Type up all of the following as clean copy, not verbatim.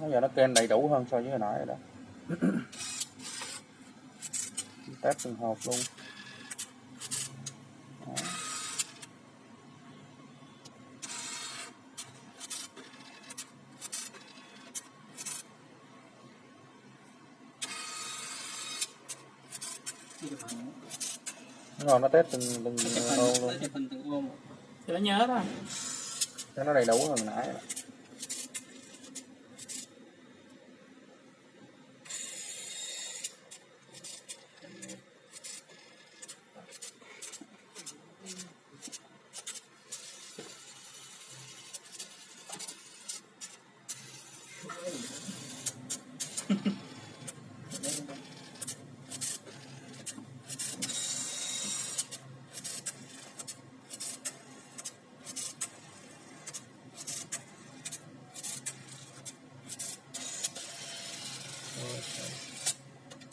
Bây giờ nó ken đầy đủ hơn so với hồi nãy rồi đó. Test từng hộp luôn. Đó. Rồi nó test từng ô luôn. Thì nó nhớ đó. Cho nó đầy đủ hơn hồi nãy rồi.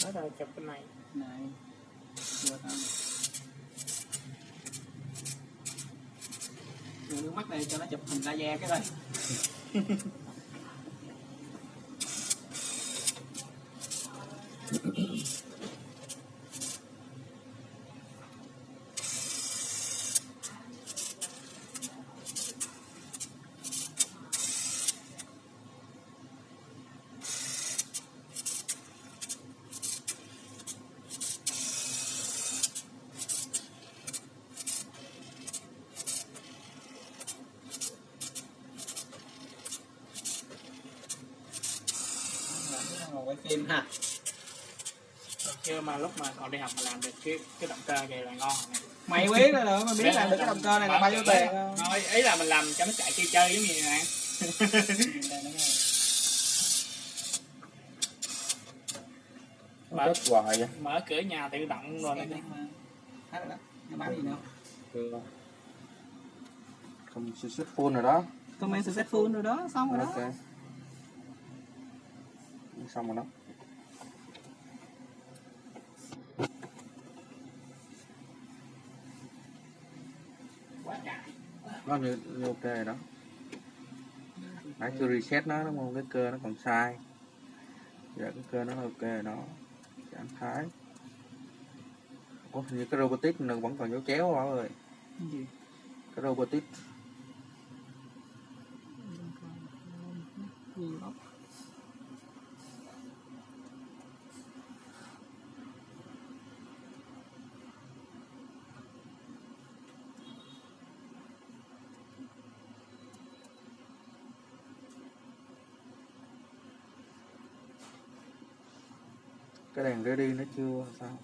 Đó rồi chụp cái này. Này. Vừa thôi. Đưa nước mắt đây cho nó chụp hình laser cái đây. Quay phim ha. Chưa mà lúc mà còn đi học mà làm được cái động cơ vậy là ngon này. Mày biết rồi đó, mày biết làm được cái động cơ này là bao nhiêu tiền không? Thôi, ý là mình làm cho nó chạy chơi giống như này. Nó chết hoài vậy. Mở cửa nhà tự động rồi này. Hết rồi đó. Nó bán gì nữa? Chưa. Không successful rồi đó. Comment successful rồi đó, xong rồi đó. Ok. Xong rồi đó. Nó như ok rồi đó. Nãy chưa reset nó đúng không? Cái cơ nó còn sai. Giờ cái cơ nó ok rồi đó. Trạng thái. Ủa, như cái robotic nó vẫn còn dấu chéo Bảo ơi. Cái gì? Cái robotic. Cái đèn ready nó chưa sao?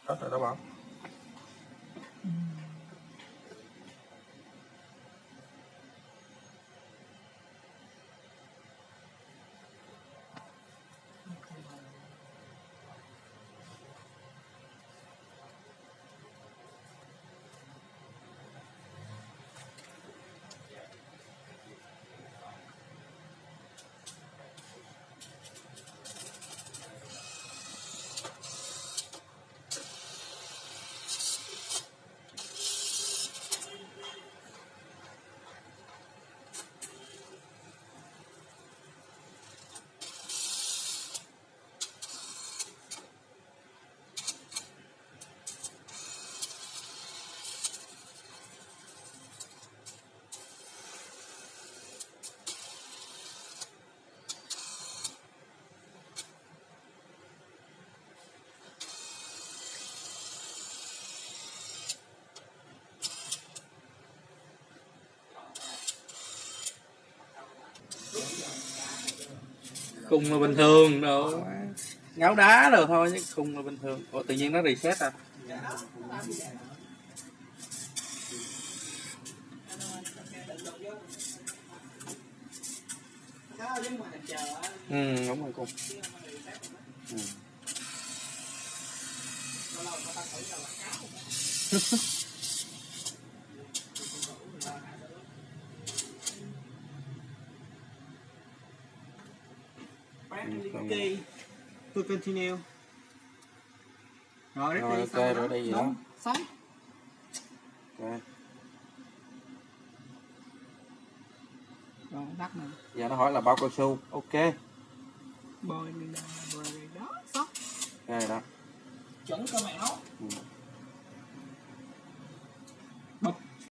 Hết rồi đó bạn. Khung là bình thường đâu, ngáo đá rồi thôi chứ khung là bình thường. Ủa, tự nhiên nó reset à? Đúng rồi khung. Ok, tôi continue. Rồi, Rồi ok rồi đây gì đó. Xong. Ok. Rồi, đắt nè. Giờ nó hỏi là bao cao su. Ok. Bôi đi đó, xong. Ok đó. Chuẩn cơ mẹ nó. Ừ.